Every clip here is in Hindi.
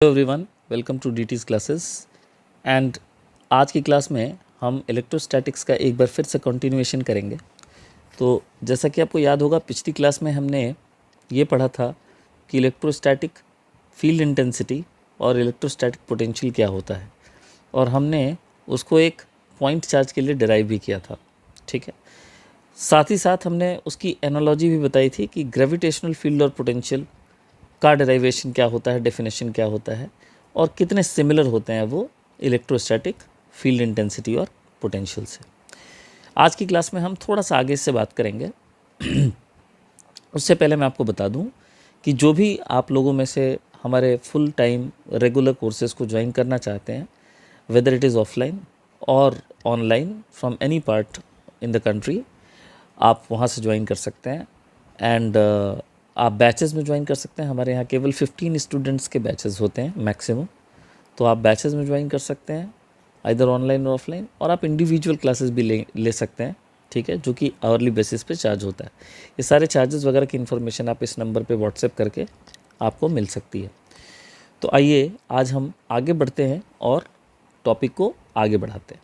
Hello everyone, welcome to DT's classes. And आज की क्लास में हम इलेक्ट्रोस्टैटिक्स का एक बार फिर से कंटिन्यूएशन करेंगे। तो जैसा कि आपको याद होगा, पिछली क्लास में हमने ये पढ़ा था कि इलेक्ट्रोस्टैटिक फील्ड इंटेंसिटी और इलेक्ट्रोस्टैटिक पोटेंशियल क्या होता है, और हमने उसको एक पॉइंट चार्ज के लिए डिराइव भी किया था। ठीक है, साथ ही साथ हमने उसकी एनालॉजी भी बताई थी कि ग्रेविटेशनल फील्ड और पोटेंशियल का डेरिवेशन क्या होता है, डेफिनेशन क्या होता है, और कितने सिमिलर होते हैं वो इलेक्ट्रोस्टैटिक फील्ड इंटेंसिटी और पोटेंशियल से। आज की क्लास में हम थोड़ा सा आगे से बात करेंगे। उससे पहले मैं आपको बता दूं कि जो भी आप लोगों में से हमारे फुल टाइम रेगुलर कोर्सेज को ज्वाइन करना चाहते हैं, वेदर इट इज़ ऑफलाइन और online from any part in the country, आप वहाँ से ज्वाइन कर सकते हैं। एंड आप बैचेस में ज्वाइन कर सकते हैं। हमारे यहाँ केवल 15 स्टूडेंट्स के बैचेस होते हैं मैक्सिमम, तो आप बैचेस में ज्वाइन कर सकते हैं इधर ऑनलाइन और ऑफलाइन, और आप इंडिविजुअल क्लासेस भी ले सकते हैं। ठीक है, जो कि आवरली बेसिस पे चार्ज होता है। ये सारे चार्जेस वगैरह की इन्फॉर्मेशन आप इस नंबर पे व्हाट्सएप करके आपको मिल सकती है। तो आइए आज हम आगे बढ़ते हैं और टॉपिक को आगे बढ़ाते हैं।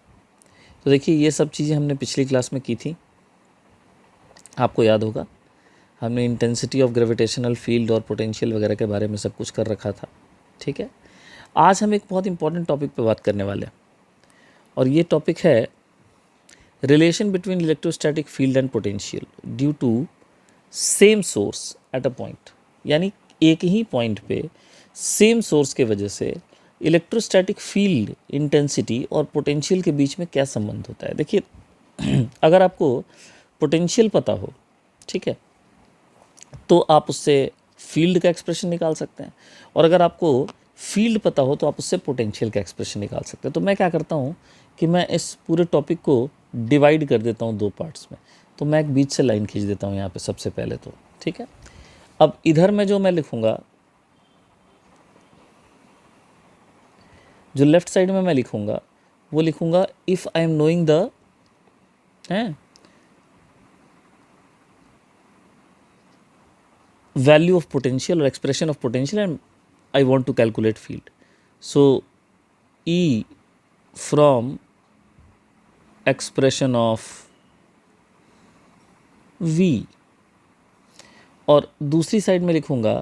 तो देखिए, ये सब चीज़ें हमने पिछली क्लास में की थी, आपको याद होगा। हमने इंटेंसिटी ऑफ ग्रेविटेशनल फील्ड और पोटेंशियल वगैरह के बारे में सब कुछ कर रखा था। ठीक है, आज हम एक बहुत इंपॉर्टेंट टॉपिक पे बात करने वाले हैं, और ये टॉपिक है relation between electrostatic field and potential due to same source at a point. यानी एक ही पॉइंट पे सेम सोर्स के वजह से इलेक्ट्रोस्टैटिक फील्ड इंटेंसिटी और पोटेंशियल के बीच में क्या संबंध होता है। देखिए, अगर आपको पोटेंशियल पता हो, ठीक है, तो आप उससे फील्ड का एक्सप्रेशन निकाल सकते हैं, और अगर आपको फील्ड पता हो तो आप उससे पोटेंशियल का एक्सप्रेशन निकाल सकते हैं। तो मैं क्या करता हूँ कि मैं इस पूरे टॉपिक को डिवाइड कर देता हूँ 2 पार्ट्स में। तो मैं एक बीच से लाइन खींच देता हूँ यहाँ पे सबसे पहले तो। ठीक है, अब इधर में जो मैं लिखूँगा, जो लेफ्ट साइड में मैं लिखूँगा वो लिखूँगा if I am knowing the value of potential or expression of potential, and I want to calculate field. So E from expression of V, और दूसरी साइड में लिखूंगा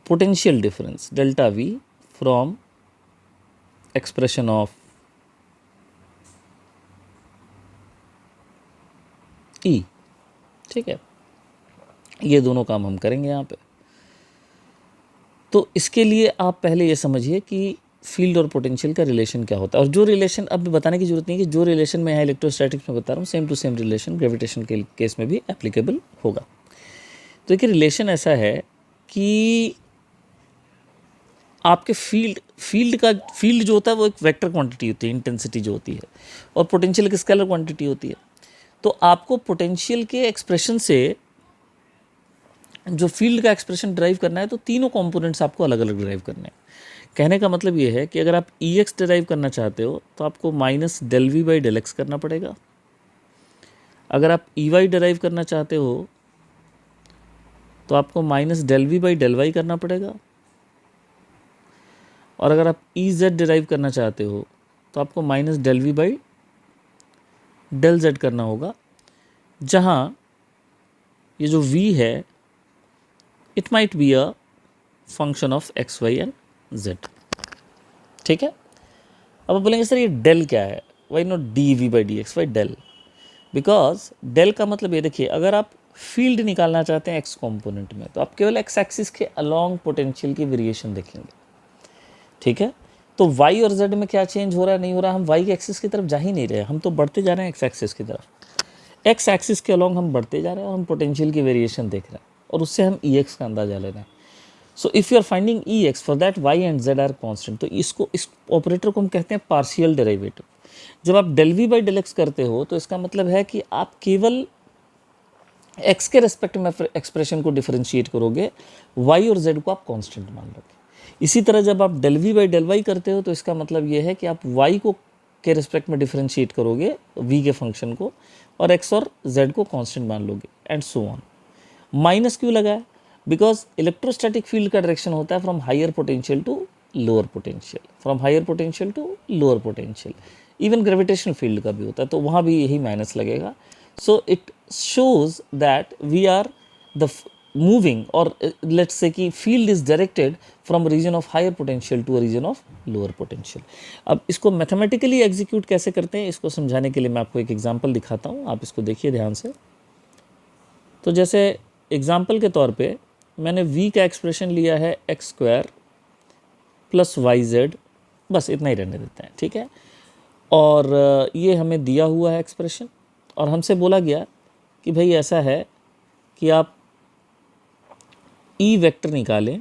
potential difference delta V from expression of E। ठीक है, ये दोनों काम हम करेंगे यहाँ पे। तो इसके लिए आप पहले ये समझिए कि फील्ड और पोटेंशियल का रिलेशन क्या होता है, और जो रिलेशन अब बताने की जरूरत नहीं है कि जो रिलेशन मैं यहाँ इलेक्ट्रोस्टैटिक्स में बता रहा हूँ, same to same relation gravitation के केस में भी एप्लीकेबल होगा। तो देखिए, रिलेशन ऐसा है कि आपके फील्ड जो होता है वो एक वेक्टर क्वांटिटी होती है, इंटेंसिटी जो होती है, और पोटेंशियल एक स्केलर क्वांटिटी होती है। तो आपको पोटेंशियल के एक्सप्रेशन से जो फील्ड का एक्सप्रेशन ड्राइव करना है, तो तीनों कंपोनेंट्स आपको अलग अलग ड्राइव करने हैं। कहने का मतलब ये है कि अगर आप ई एक्स ड्राइव करना चाहते हो तो आपको minus del v by del x करना पड़ेगा। अगर आप ई वाई ड्राइव करना चाहते हो तो आपको minus del v by del y करना पड़ेगा। और अगर आप ई जेड ड्राइव करना चाहते हो तो आपको minus del v by del z करना होगा, जहाँ ये जो v है it might be a function of x y and z. ठीक है, अब आप बोलेंगे सर ये डेल क्या है, why not d v by d x, why del? Because del का मतलब ये देखिए, अगर आप फील्ड निकालना चाहते हैं एक्स कंपोनेंट में, तो आप केवल एक्स एक्सिस के अलोंग पोटेंशियल की वेरिएशन देखेंगे। ठीक है, तो वाई और जेड में क्या चेंज हो रहा है, नहीं हो रहा, हम वाई के एक्सिस की तरफ जा ही नहीं रहे, हम तो बढ़ते जा रहे हैं एक्स एक्सिस की तरफ। एक्स एक्सिस के अलोंग हम बढ़ते जा रहे हैं और हम पोटेंशियल की वेरिएशन देख रहे हैं, और उससे हम ई एक्स का अंदाजा ले रहे हैं। So if you are finding e x, for that y and z are constant. तो इस ऑपरेटर को हम कहते हैं पार्शियल डेरिवेटिव। जब आप del v by del x करते हो तो इसका मतलब है कि आप केवल एक्स के रेस्पेक्ट में एक्सप्रेशन को डिफरेंशिएट करोगे, वाई और जेड को आप कांस्टेंट मान लोगे। इसी तरह जब आप del v by del y करते हो तो इसका मतलब ये है कि आप वाई को के रिस्पेक्ट में डिफरेंशिएट करोगे वी के फंक्शन को, और एक्स और जेड को कांस्टेंट मान लोगे, एंड सो ऑन। माइनस क्यों लगा है? बिकॉज इलेक्ट्रोस्टैटिक फील्ड का डायरेक्शन होता है from higher potential to lower potential, from higher potential to lower potential. Even gravitational field का भी होता है, तो वहाँ भी यही माइनस लगेगा। So it shows that we are the moving, और लेट्स से कि field is directed from region of higher potential to a region of lower potential. अब इसको मैथमेटिकली एग्जीक्यूट कैसे करते हैं, इसको समझाने के लिए मैं आपको एक एग्जांपल दिखाता हूँ, आप इसको देखिए ध्यान से। तो जैसे एग्जांपल के तौर पे मैंने v का एक्सप्रेशन लिया है x square plus y z, बस इतना ही रहने देते हैं, ठीक है। और ये हमें दिया हुआ है एक्सप्रेशन, और हमसे बोला गया कि भाई ऐसा है कि आप ई वेक्टर निकालें,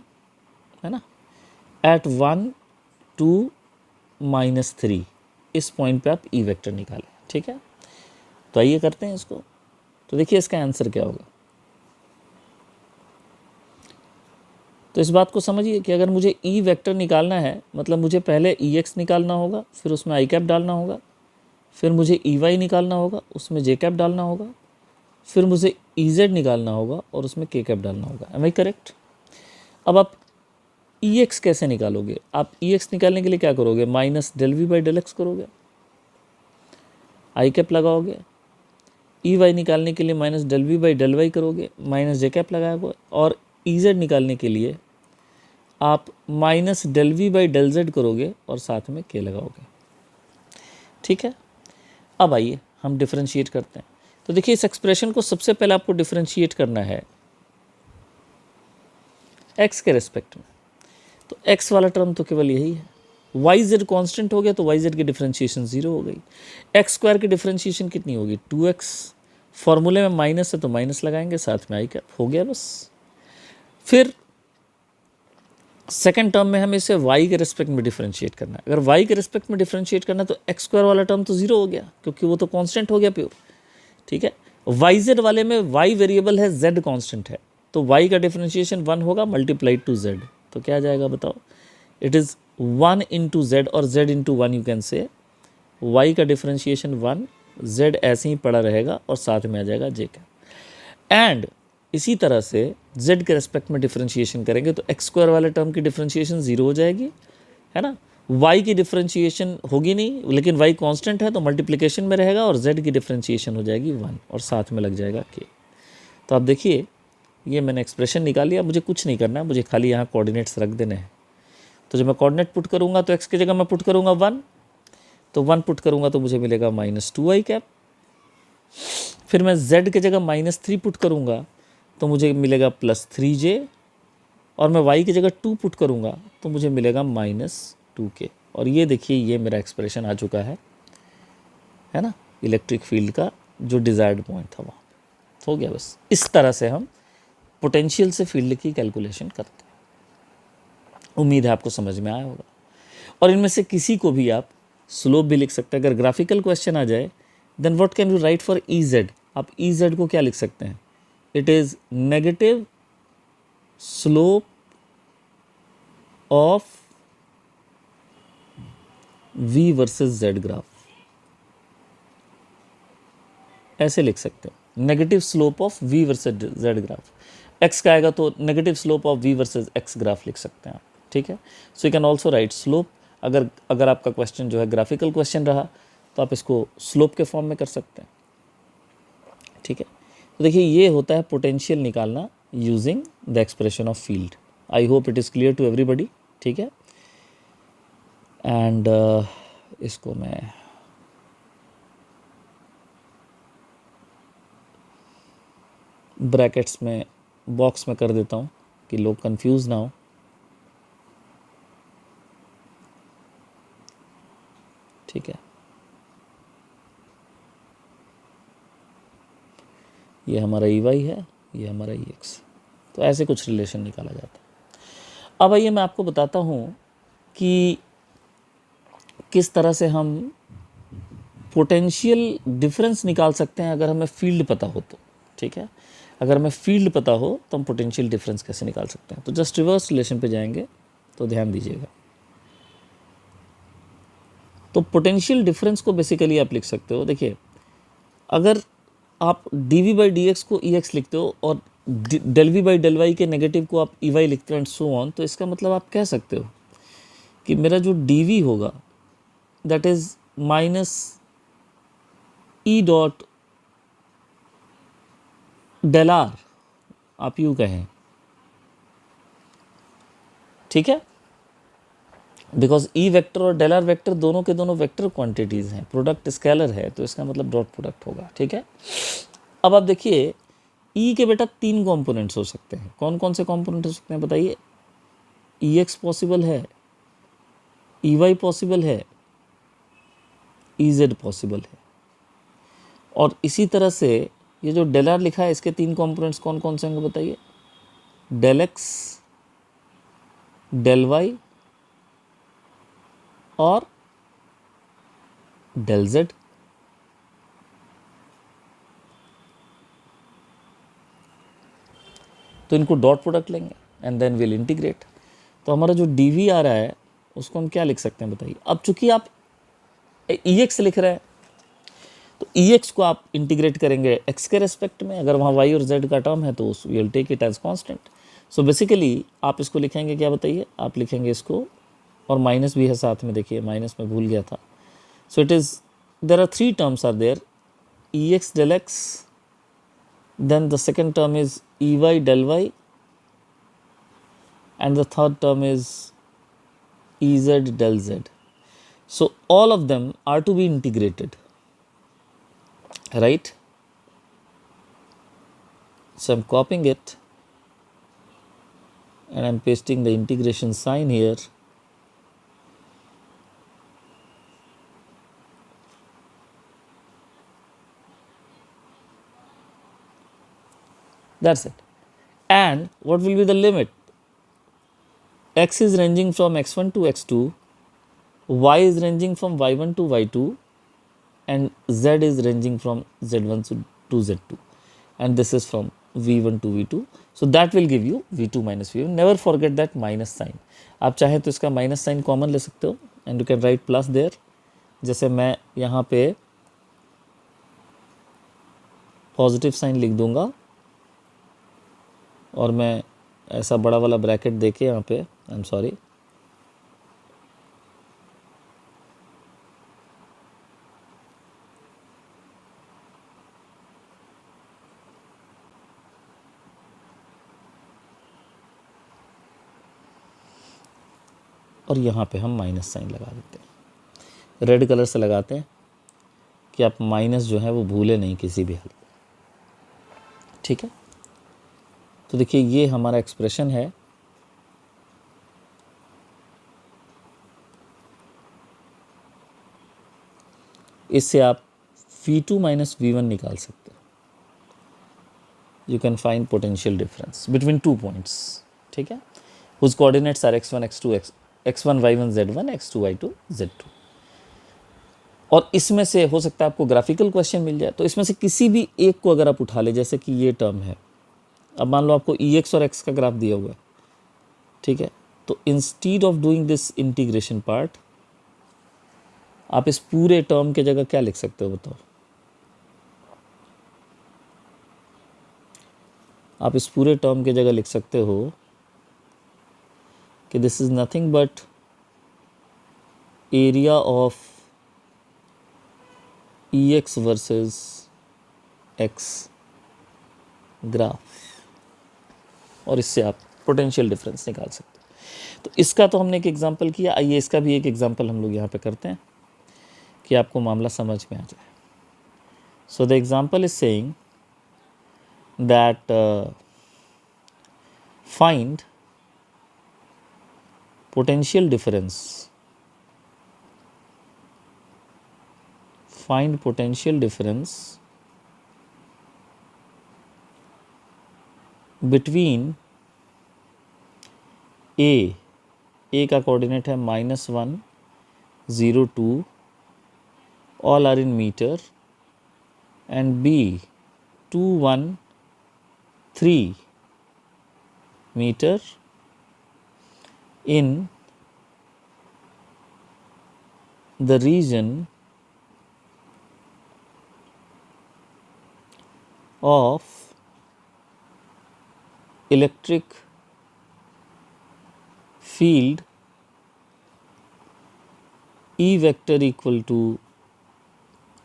है ना, एट 1 2 -3, इस पॉइंट पे आप ई वेक्टर निकालें, ठीक है। तो आइए करते हैं इसको। तो देखिए इसका आंसर क्या होगा। तो इस बात को समझिए कि अगर मुझे ई वेक्टर निकालना है, मतलब मुझे पहले ई एक्स निकालना होगा, फिर उसमें आई कैप डालना होगा, फिर मुझे ई वाई निकालना होगा, उसमें जे कैप डालना होगा, फिर मुझे ई जेड निकालना होगा और उसमें के कैप डालना होगा। Am I correct? अब आप ई एक्स कैसे निकालोगे? आप ई एक्स निकालने के लिए क्या करोगे? Minus del v by del x करोगे, आई कैप लगाओगे। ई वाई निकालने के लिए minus del v by del y करोगे, माइनस जे कैप लगाओगे। और ई जेड निकालने के लिए आप minus del v by del z करोगे और साथ में के लगाओगे, ठीक है। अब आइए हम डिफरेंशिएट करते हैं। तो देखिए इस एक्सप्रेशन को सबसे पहले आपको डिफरेंशिएट करना है एक्स के रेस्पेक्ट में। तो एक्स वाला टर्म तो केवल यही है, वाई जेड कॉन्स्टेंट हो गया तो वाई जेड की डिफरेंशिएशन 0 हो गई। एक्स स्क्वायर की डिफरेंशिएशन कितनी होगी? 2x, फॉर्मूले में माइनस है तो माइनस लगाएंगे, साथ में आई कैप, हो गया बस। फिर सेकेंड टर्म में हमें इसे y के रिस्पेक्ट में डिफरेंशिएट करना है। अगर y के रिस्पेक्ट में डिफरेंशिएट करना है तो एक्स स्क्वायर वाला टर्म तो 0 हो गया, क्योंकि वो तो कांस्टेंट हो गया प्योर, ठीक है। वाई जेड वाले में y वेरिएबल है, z कांस्टेंट है, तो y का डिफरेंशिएशन 1 होगा मल्टीप्लाइड टू z। तो क्या आ जाएगा बताओ? इट इज़ 1 इंटू जेड और z into 1 you can say. y का डिफरेंशिएशन 1, z ऐसे ही पड़ा रहेगा और साथ में आ जाएगा j का। एंड इसी तरह से z के रेस्पेक्ट में डिफरेंशिएशन करेंगे तो एक्स स्क्वायर वाले टर्म की डिफरेंशिएशन 0 हो जाएगी, है ना। y की डिफरेंशिएशन होगी नहीं, लेकिन y कांस्टेंट है तो मल्टीप्लिकेशन में रहेगा, और z की डिफरेंशिएशन हो जाएगी 1 और साथ में लग जाएगा k। तो आप देखिए ये मैंने एक्सप्रेशन निकाल लिया, मुझे कुछ नहीं करना है, मुझे खाली यहाँ कोऑर्डिनेट्स रख देने हैं। तो जब मैं कोऑर्डिनेट पुट करूँगा तो x की जगह मैं पुट करूँगा 1, तो 1 पुट करूँगा तो मुझे मिलेगा -2i कैप। फिर मैं z की जगह -3 पुट करूँगा तो मुझे मिलेगा +3j, और मैं y की जगह 2 पुट करूँगा तो मुझे मिलेगा -2k। और ये देखिए ये मेरा एक्सप्रेशन आ चुका है ना, इलेक्ट्रिक फील्ड का जो डिज़ायर्ड पॉइंट था वहाँ हो गया बस। इस तरह से हम पोटेंशियल से फील्ड की कैलकुलेशन करते हैं। उम्मीद है आपको समझ में आया होगा। और इनमें से किसी को भी आप स्लोप भी लिख सकते हैं। अगर ग्राफिकल क्वेश्चन आ जाए then what can you write for e z? आप ई जेड को क्या लिख सकते हैं? It is negative slope of v versus z graph, ऐसे लिख सकते हो। Negative slope of v versus z graph, x का आएगा तो negative slope of v versus x graph लिख सकते हैं आप, ठीक है। So you can also write slope. अगर आपका क्वेश्चन जो है ग्राफिकल क्वेश्चन रहा तो आप इसको स्लोप के फॉर्म में कर सकते हैं, ठीक है। तो देखिए ये होता है पोटेंशियल निकालना using the expression of field. I hope it is clear to everybody, ठीक है। एंड इसको मैं ब्रैकेट्स में बॉक्स में कर देता हूँ कि लोग कंफ्यूज ना हो। ठीक है, ये हमारा ई वाई है, ये हमारा ई एक्स। तो ऐसे कुछ रिलेशन निकाला जाता है। अब आइए मैं आपको बताता हूँ कि किस तरह से हम पोटेंशियल डिफरेंस निकाल सकते हैं अगर हमें फील्ड पता हो तो, ठीक है। अगर हमें फील्ड पता हो तो हम पोटेंशियल डिफरेंस कैसे निकाल सकते हैं। तो जस्ट रिवर्स रिलेशन पे जाएंगे तो ध्यान दीजिएगा। तो पोटेंशियल डिफरेंस को बेसिकली आप लिख सकते हो, देखिए अगर आप dv बाई डी को ex लिखते हो और del v by del y के नेगेटिव को आप ey लिखते हो एंड सो ऑन, तो इसका मतलब आप कह सकते हो कि मेरा जो dv होगा that is minus E dot del R, आप यूँ कहें, ठीक है, बिकॉज ई वेक्टर और डेल आर वेक्टर दोनों के दोनों वेक्टर क्वांटिटीज़ हैं, प्रोडक्ट स्केलर है, तो इसका मतलब डॉट प्रोडक्ट होगा, ठीक है। अब आप देखिए ई के बेटा 3 कंपोनेंट्स हो सकते हैं, कौन कौन से कंपोनेंट हो सकते हैं बताइए। ई एक्स पॉसिबल है, ई वाई पॉसिबल है, ई जेड पॉसिबल है, और इसी तरह से ये जो डेल आर लिखा है इसके 3 कंपोनेंट्स कौन कौन से होंगे बताइए। डेल एक्स, डेल वाई और डेल जेड। तो इनको डॉट प्रोडक्ट लेंगे एंड देन विल इंटीग्रेट। तो हमारा जो डी वी आ रहा है उसको हम क्या लिख सकते हैं बताइए। अब चूंकि आप ई एक्स लिख रहे हैं तो ई एक्स को आप इंटीग्रेट करेंगे एक्स के रेस्पेक्ट में, अगर वहाँ वाई और जेड का टर्म है तो we will take it as constant. So basically आप इसको लिखेंगे क्या बताइए, आप लिखेंगे इसको, और माइनस भी है साथ में, देखिए माइनस में भूल गया था। So it is, there are 3 terms are there, E X del X, then the second term is ey del y, and the third term is ez del z. So all of them are to be integrated, right? So I'm copying it and I'm pasting the integration sign here. That's it. And what will be the limit? X is ranging from x1 to x2, y is ranging from y1 to y2, and z is ranging from z1 to z2, and this is from v1 to v2. So that will give you v2 minus v1. Never forget that minus sign. आप चाहें तो इसका माइनस साइन कॉमन ले सकते हो and you can write plus there. जैसे मैं यहाँ पे पॉजिटिव साइन लिख दूंगा और मैं ऐसा बड़ा वाला ब्रैकेट देके यहाँ पे, आई एम सॉरी, और यहाँ पे हम माइनस साइन लगा देते हैं, रेड कलर से लगाते हैं कि आप माइनस जो है वो भूले नहीं किसी भी हाल में, ठीक है। तो देखिए ये हमारा एक्सप्रेशन है, इससे आप v2 माइनस वी वन निकाल सकते हो। You can find potential difference between 2 points, ठीक है, whose coordinates are x1 x2 x1 y1 z1 x2 y2 z2। और इसमें से हो सकता है आपको ग्राफिकल क्वेश्चन मिल जाए, तो इसमें से किसी भी एक को अगर आप उठा ले, जैसे कि ये टर्म है, अब मान लो आपको ई एक्स और एक्स का ग्राफ दिया हुआ है, ठीक है, तो instead of doing this integration part आप इस पूरे टर्म के जगह क्या लिख सकते हो बताओ। आप इस पूरे टर्म के जगह लिख सकते हो कि this is nothing but area of E x versus x graph, और इससे आप पोटेंशियल डिफरेंस निकाल सकते हो। तो इसका तो हमने एक एग्जांपल किया, आइए इसका भी एक एग्जांपल हम लोग यहाँ पे करते हैं कि आपको मामला समझ में आ जाए। So the example is saying that find potential difference, find potential difference between A का कोऑर्डिनेट है -1 0 2, all are in meter, and B 2 1 3 meter in the region of electric field E vector equal to,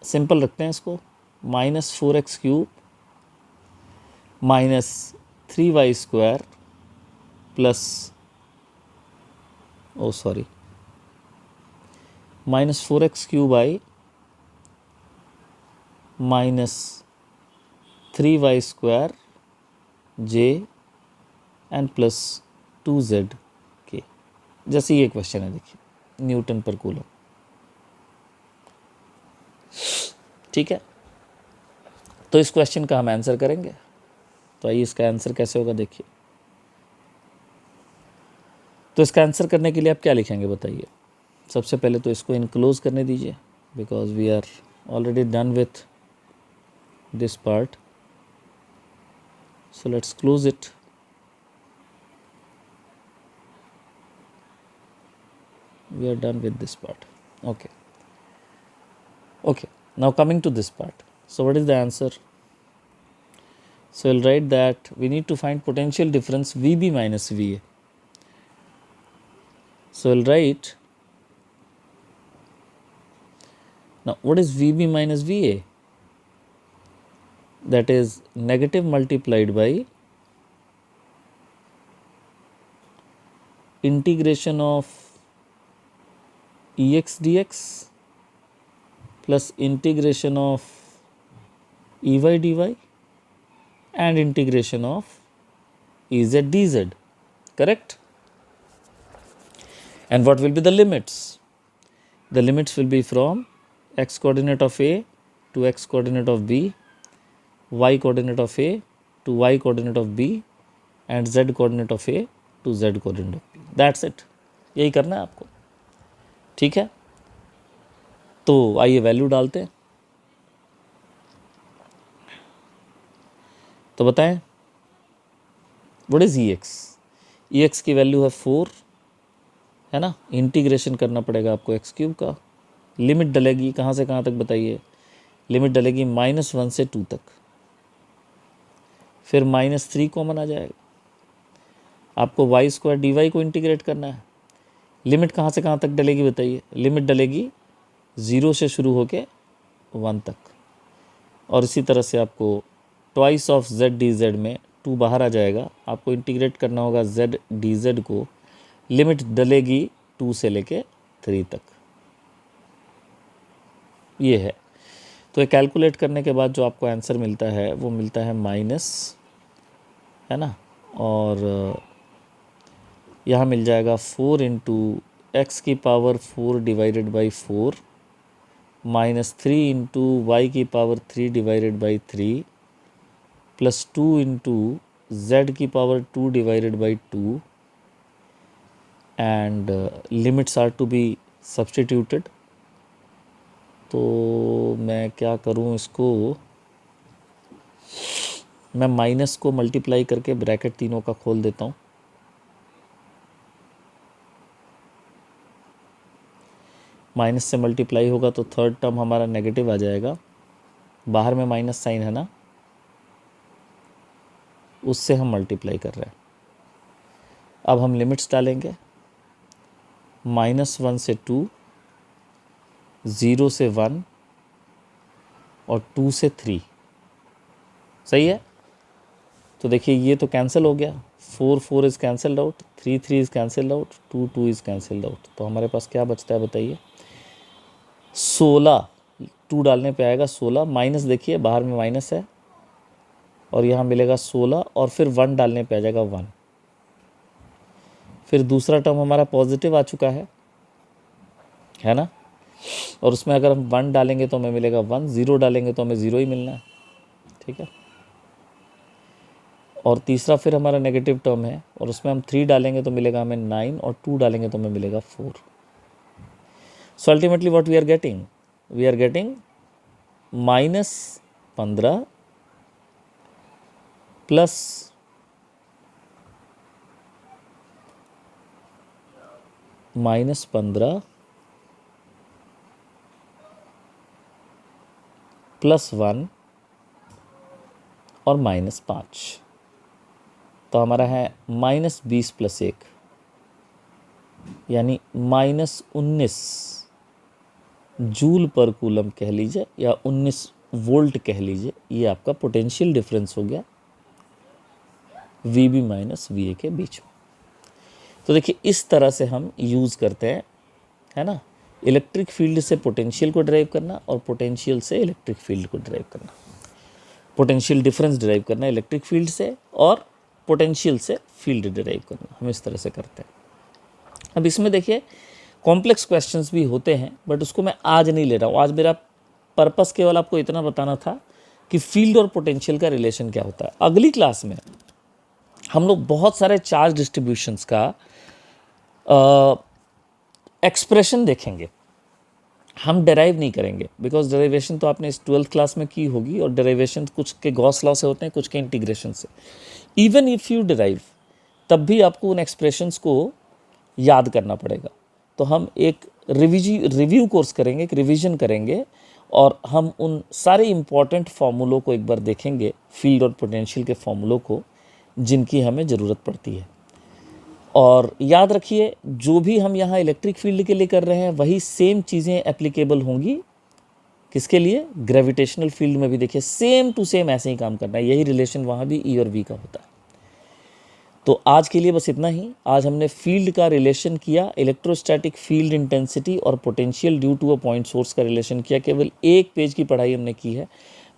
simple रखते हैं इसको, -4x³ -3y² plus, oh sorry, -4x³ -3y² j and plus 2z के, जैसे ये क्वेश्चन है देखिए, न्यूटन पर कूलम। ठीक है, तो इस क्वेश्चन का हम आंसर करेंगे। तो आइए इसका आंसर कैसे होगा देखिए। तो इसका आंसर करने के लिए आप क्या लिखेंगे बताइए। सबसे पहले तो इसको इनक्लोज करने दीजिए, because we are already done with this part, so let's close it. We are done with this part. Okay. Now coming to this part. So what is the answer? So we'll write that we need to find potential difference VB minus VA. So we'll write, now what is VB minus VA? That is negative multiplied by integration of EX dx plus integration of EY dy and integration of EZ dz, correct? And what will be the limits? The limits will be from x coordinate of A to x coordinate of B, y coordinate of A to y coordinate of B and z coordinate of A to z coordinate of B. That's it. यही करना है आपको, ठीक है। तो आइए वैल्यू डालते हैं। तो बताएं व्हाट इज EX की वैल्यू है 4, है ना। इंटीग्रेशन करना पड़ेगा आपको x³ का। लिमिट डलेगी कहाँ से कहाँ तक बताइए। लिमिट डलेगी -1 से 2 तक, फिर -3 कॉमन आ जाएगा। आपको y² dy को इंटीग्रेट करना है। लिमिट कहाँ से कहाँ तक डलेगी बताइए। लिमिट डलेगी 0 से शुरू होके 1 तक, और इसी तरह से आपको ट्वाइस ऑफ z dz में 2 बाहर आ जाएगा। आपको इंटीग्रेट करना होगा z dz को। लिमिट डलेगी 2 से लेके 3 तक, ये है। तो ये कैलकुलेट करने के बाद जो आपको आंसर मिलता है वो मिलता है माइनस, है ना, और यहाँ मिल जाएगा 4 इंटू एक्स की power 4 divided by 4 -3 into Y की power 3 divided by 3 plus 2 into Z की power 2 divided by 2 and limits are to be substituted. तो मैं क्या करूँ, इसको मैं माइनस को मल्टीप्लाई करके ब्रैकेट तीनों का खोल देता हूँ। माइनस से मल्टीप्लाई होगा तो थर्ड टर्म हमारा नेगेटिव आ जाएगा। बाहर में माइनस साइन है ना, उससे हम मल्टीप्लाई कर रहे हैं। अब हम लिमिट्स डालेंगे। -1 से 2, 0 से 1 और 2 से 3, सही है। तो देखिए ये तो कैंसिल हो गया। 4 is cancelled out, 3 is cancelled out, 2 is cancelled out. तो हमारे पास क्या बचता है बताइए, 16। 2 डालने पे आएगा 16, माइनस देखिए बाहर में माइनस है, और यहाँ मिलेगा 16 और फिर 1 डालने पे आ जाएगा 1। फिर दूसरा टर्म हमारा पॉजिटिव आ चुका है ना, और उसमें अगर हम 1 डालेंगे तो हमें मिलेगा 1, 0 डालेंगे तो हमें 0 ही मिलना है, ठीक है। और तीसरा फिर हमारा नेगेटिव टर्म है, और उसमें हम 3 डालेंगे तो मिलेगा हमें 9, और 2 डालेंगे तो हमें मिलेगा 4। So ultimately what we are getting -15 plus -15 plus 1 और -5। तो हमारा है -20 प्लस 1 यानी -19 जूल पर कूलम कह लीजिए या 19 वोल्ट कह लीजिए, ये आपका पोटेंशियल डिफरेंस हो गया VB माइनस VA के बीच में। तो देखिए इस तरह से हम यूज़ करते हैं, है ना, इलेक्ट्रिक फील्ड से पोटेंशियल को ड्राइव करना और पोटेंशियल से इलेक्ट्रिक फील्ड को ड्राइव करना, पोटेंशियल डिफरेंस ड्राइव करना इलेक्ट्रिक फील्ड से और पोटेंशियल से फील्ड ड्राइव करना, हम इस तरह से करते हैं। अब इसमें देखिए कॉम्प्लेक्स क्वेश्चंस भी होते हैं, बट उसको मैं आज नहीं ले रहा हूँ। आज मेरा पर्पस केवल आपको इतना बताना था कि फील्ड और पोटेंशियल का रिलेशन क्या होता है। अगली क्लास में हम लोग बहुत सारे चार्ज डिस्ट्रीब्यूशंस का एक्सप्रेशन देखेंगे। हम डेराइव नहीं करेंगे, बिकॉज डेरिवेशन तो आपने इस 12th क्लास में की होगी, और डेरिवेशन कुछ के गॉस लॉ से होते हैं, कुछ के इंटीग्रेशन से। इवन इफ़ यू डेराइव, तब भी आपको उन एक्सप्रेशंस को याद करना पड़ेगा। तो हम एक रिव्यू कोर्स करेंगे, एक रिवीजन करेंगे, और हम उन सारे इम्पॉर्टेंट फार्मूलों को एक बार देखेंगे, फील्ड और पोटेंशियल के फार्मूलों को, जिनकी हमें ज़रूरत पड़ती है। और याद रखिए, जो भी हम यहाँ इलेक्ट्रिक फील्ड के लिए कर रहे हैं, वही सेम चीज़ें एप्लीकेबल होंगी किसके लिए, ग्रेविटेशनल फील्ड में भी। देखिए सेम टू सेम ऐसे ही काम करना है, यही रिलेशन वहाँ भी E और V का होता है। तो आज के लिए बस इतना ही। आज हमने फील्ड का रिलेशन किया, इलेक्ट्रोस्टैटिक फील्ड इंटेंसिटी और potential due to a point source का रिलेशन किया। केवल एक पेज की पढ़ाई हमने की है,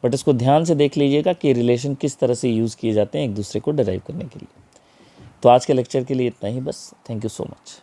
बट इसको ध्यान से देख लीजिएगा कि रिलेशन किस तरह से यूज़ किए जाते हैं एक दूसरे को डिराइव करने के लिए। तो आज के लेक्चर के लिए इतना ही बस। Thank you so much.